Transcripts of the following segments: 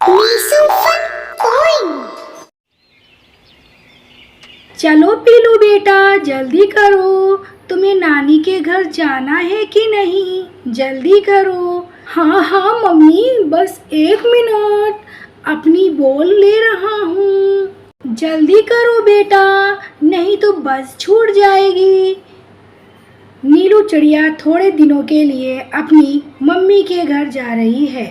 Listen fun coin. चलो पीलू बेटा, जल्दी करो। तुम्हें नानी के घर जाना है कि नहीं? जल्दी करो। हाँ हाँ मम्मी, बस 1 मिनट, अपनी बॉल ले रहा हूँ। जल्दी करो बेटा, नहीं तो बस छूट जाएगी। नीलू चिड़िया थोड़े दिनों के लिए अपनी मम्मी के घर जा रही है।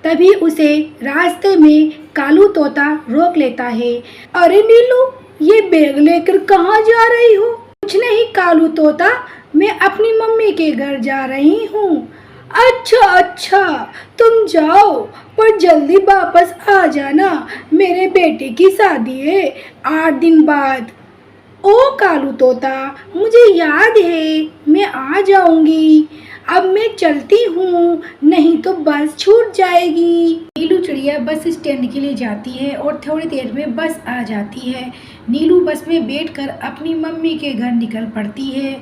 तभी उसे रास्ते में कालू तोता रोक लेता है। अरे नीलू, ये बैग लेकर कहाँ जा रही हो? कुछ नहीं कालू तोता, मैं अपनी मम्मी के घर जा रही हूँ। अच्छा अच्छा, तुम जाओ, पर जल्दी वापस आ जाना, मेरे बेटे की शादी है 8 दिन बाद। ओ कालू तोता, मुझे याद है, मैं आ जाऊंगी। अब मैं चलती हूँ, नहीं तो बस छूट जाएगी। नीलू चिड़िया बस स्टैंड के लिए जाती है और थोड़ी देर में बस आ जाती है। नीलू बस में बैठकर अपनी मम्मी के घर निकल पड़ती है।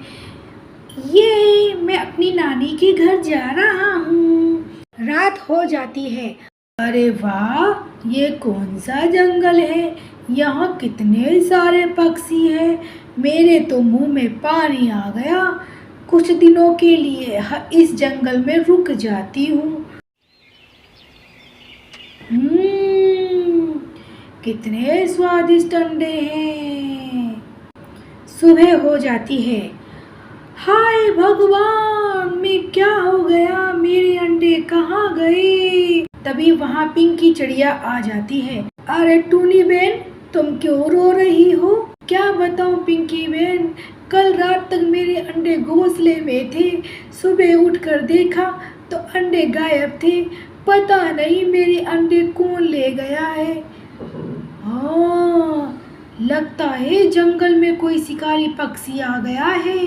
ये मैं अपनी नानी के घर जा रहा हूँ। रात हो जाती है। अरे वाह, ये कौन सा जंगल है? यहाँ कितने सारे पक्षी हैं। मेरे तो मुंह में पानी आ गया। कुछ दिनों के लिए इस जंगल में रुक जाती हूँ। कितने स्वादिष्ट अंडे हैं। सुबह हो जाती है। हाय भगवान, मैं क्या हो गया? मेरे अंडे कहाँ गए? तभी वहाँ पिंकी चिड़िया आ जाती है। अरे टूनी बहन, तुम क्यों रो रही हो? क्या बताऊं पिंकी बहन, कल रात तक मेरे अंडे घोंसले में थे। सुबह उठकर देखा तो अंडे गायब थे। पता नहीं मेरे अंडे कौन ले गया है। हाँ, लगता है जंगल में कोई शिकारी पक्षी आ गया है।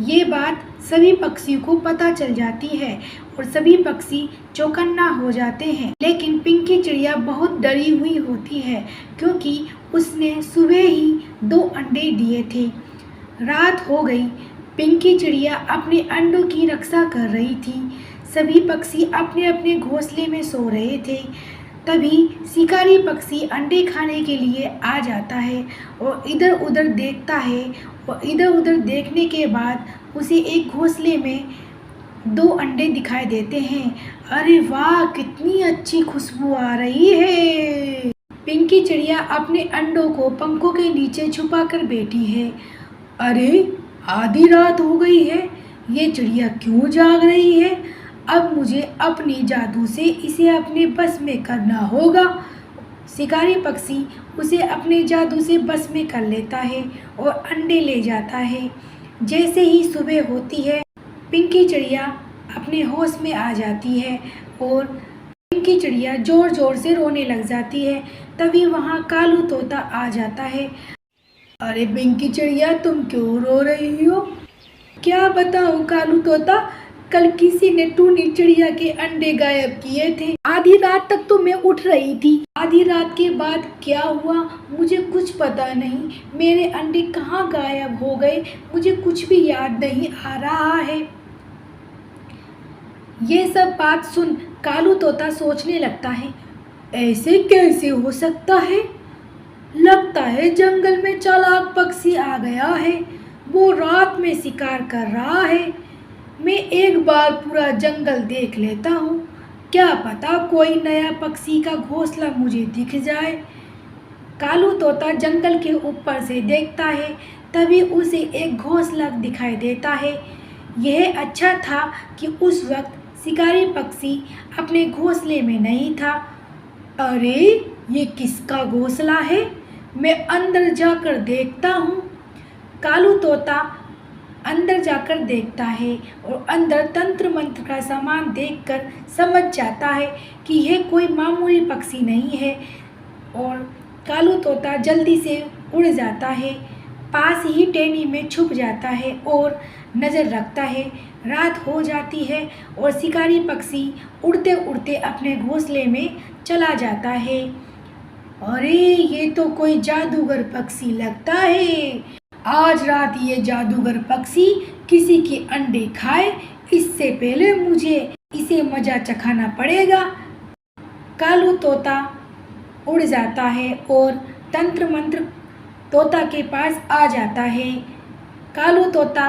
ये बात सभी पक्षियों को पता चल जाती है और सभी पक्षी चौकन्ना हो जाते हैं। लेकिन पिंकी चिड़िया बहुत डरी हुई होती है, क्योंकि उसने सुबह ही 2 अंडे दिए थे। रात हो गई। पिंकी चिड़िया अपने अंडों की रक्षा कर रही थी। सभी पक्षी अपने अपने घोंसले में सो रहे थे। तभी शिकारी पक्षी अंडे खाने के लिए आ जाता है और इधर उधर देखता है, और इधर उधर देखने के बाद उसे एक घोंसले में 2 अंडे दिखाई देते हैं। अरे वाह, कितनी अच्छी खुशबू आ रही है। पिंकी चिड़िया अपने अंडों को पंखों के नीचे छुपा कर बैठी है। अरे, आधी रात हो गई है, ये चिड़िया क्यों जाग रही है? अब मुझे अपनी जादू से इसे अपने बस में करना होगा। शिकारी पक्षी उसे अपने जादू से बस में कर लेता है और अंडे ले जाता है। जैसे ही सुबह होती है, पिंकी चिड़िया अपने होश में आ जाती है और पिंकी चिड़िया जोर जोर से रोने लग जाती है। तभी वहाँ कालू तोता आ जाता है। अरे पिंकी चिड़िया, तुम क्यों रो रही हो? क्या बताऊँ कालू तोता, कल किसी ने टूनी चिड़िया के अंडे गायब किए थे। आधी रात तक तो मैं उठ रही थी। आधी रात के बाद क्या हुआ मुझे कुछ पता नहीं। मेरे अंडे कहाँ गायब हो गए, मुझे कुछ भी याद नहीं आ रहा है। ये सब बात सुन कालू तोता सोचने लगता है, ऐसे कैसे हो सकता है? लगता है जंगल में चालाक पक्षी आ गया है। वो रात में शिकार कर रहा है। मैं एक बार पूरा जंगल देख लेता हूँ, क्या पता कोई नया पक्षी का घोंसला मुझे दिख जाए। कालू तोता जंगल के ऊपर से देखता है। तभी उसे एक घोंसला दिखाई देता है। यह अच्छा था कि उस वक्त शिकारी पक्षी अपने घोंसले में नहीं था। अरे, ये किसका घोंसला है? मैं अंदर जाकर देखता हूँ। कालू तोता अंदर जाकर देखता है और अंदर तंत्र मंत्र का सामान देखकर समझ जाता है कि यह कोई मामूली पक्षी नहीं है। और कालू तोता जल्दी से उड़ जाता है, पास ही टहनी में छुप जाता है और नज़र रखता है। रात हो जाती है और शिकारी पक्षी उड़ते उड़ते अपने घोंसले में चला जाता है। अरे, ये तो कोई जादूगर पक्षी लगता है। आज रात ये जादूगर पक्षी किसी के अंडे खाए, इससे पहले मुझे इसे मजा चखाना पड़ेगा। कालू तोता उड़ जाता है और तंत्र मंत्र तोता के पास आ जाता है। कालू तोता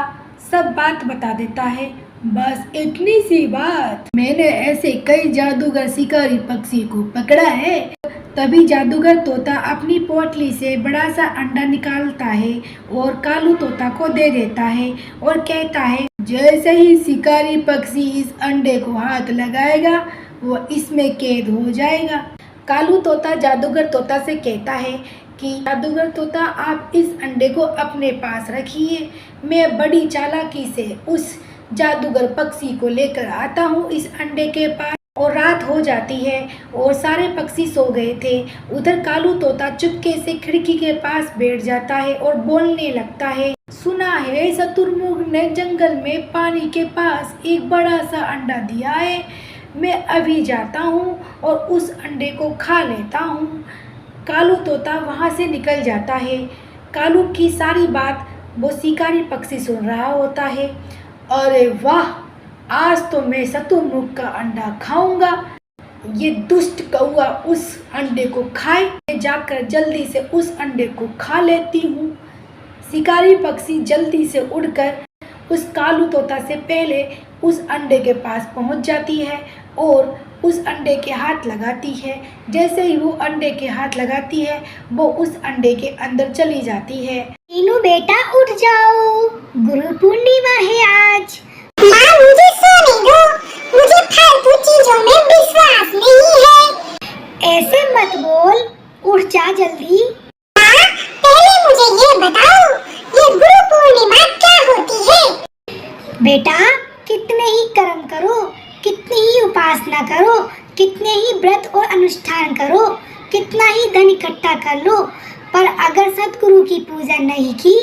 सब बात बता देता है। बस इतनी सी बात, मैंने ऐसे कई जादूगर शिकारी पक्षी को पकड़ा है। तभी जादूगर तोता अपनी पोटली से बड़ा सा अंडा निकालता है और कालू तोता को दे देता है और कहता है, जैसे ही शिकारी पक्षी इस अंडे को हाथ लगाएगा वो इसमें कैद हो जाएगा। कालू तोता जादूगर तोता से कहता है कि जादूगर तोता, आप इस अंडे को अपने पास रखिए, मैं बड़ी चालाकी से उस जादूगर पक्षी को लेकर आता हूँ इस अंडे के पास। और रात हो जाती है और सारे पक्षी सो गए थे। उधर कालू तोता चुपके से खिड़की के पास बैठ जाता है और बोलने लगता है, सुना है शतुरमुर्ग ने जंगल में पानी के पास एक बड़ा सा अंडा दिया है, मैं अभी जाता हूँ और उस अंडे को खा लेता हूँ। कालू तोता वहाँ से निकल जाता है। कालू की सारी बात वो शिकारी पक्षी सुन रहा होता है। अरे वाह, आज तो मैं शतुरमुर्ग का अंडा खाऊंगा। ये दुष्ट कौआ उस अंडे को खाए, मैं जाकर जल्दी से उस अंडे को खा लेती हूँ। शिकारी पक्षी जल्दी से उड़कर उस कालू तोता से पहले उस अंडे के पास पहुँच जाती है और उस अंडे के हाथ लगाती है। जैसे ही वो अंडे के हाथ लगाती है वो उस अंडे के अंदर चली जाती है। नीलू बेटा उठ जाओ, गुरु पूर्णिमा है आज। माँ मुझे सोने दो, मुझे फालतू चीजों में विश्वास नहीं है। ऐसे मत बोल, उठ जा जल्दी। माँ पहले मुझे ये बताओ, ये गुरु पूर्णिमा क्या होती है? बेटा कितने ही कर्म करो, कितनी ही उपासना करो, कितने ही व्रत और अनुष्ठान करो, कितना ही धन इकट्ठा कर लो, पर अगर सतगुरु की पूजा नहीं की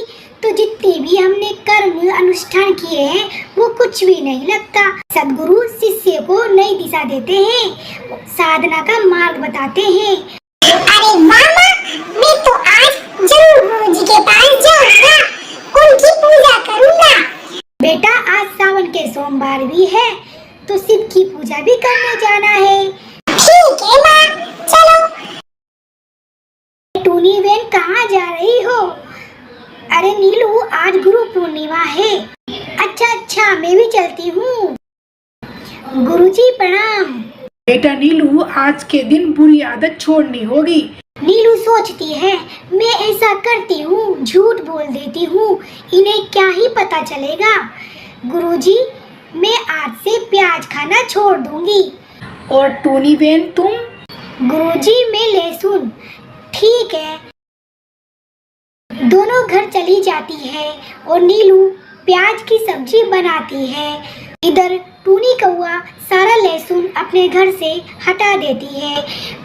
तो जितने भी हमने कर्म अनुष्ठान किए हैं वो कुछ भी नहीं लगता। सतगुरु शिष्य को नई दिशा देते हैं, साधना का मार्ग बताते हैं। अरे मामा, मैं तो आज जरूर गुरु जी के पास जाऊंगा, उनकी पूजा करूंगा। बेटा आज सावन के सोमवार भी है तो शिव की पूजा भी करने जाना है। ठीक है माँ, चलो। टूनी बहन कहाँ जा रही हो? अरे नीलू आज गुरु पूर्णिमा है। अच्छा मैं भी चलती हूँ। गुरुजी प्रणाम। बेटा नीलू, आज के दिन बुरी आदत छोड़नी होगी। नीलू सोचती है मैं ऐसा करती हूँ, झूठ बोल देती हूँ, इन्हें क्या ही पता चलेगा। गुरुजी मैं आज से प्याज खाना छोड़ दूंगी। और टूनी बहन तुम? गुरुजी मैं लहसुन। ठीक है। दोनों घर चली जाती है और नीलू प्याज की सब्जी बनाती है। इधर टूनी कौआ सारा लहसुन अपने घर से हटा देती है।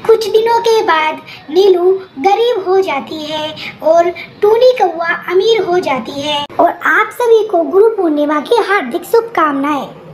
कुछ दिनों के बाद नीलू गरीब हो जाती है और टूनी कौआ अमीर हो जाती है। और आप सभी को गुरु पूर्णिमा की हार्दिक शुभकामनाएं।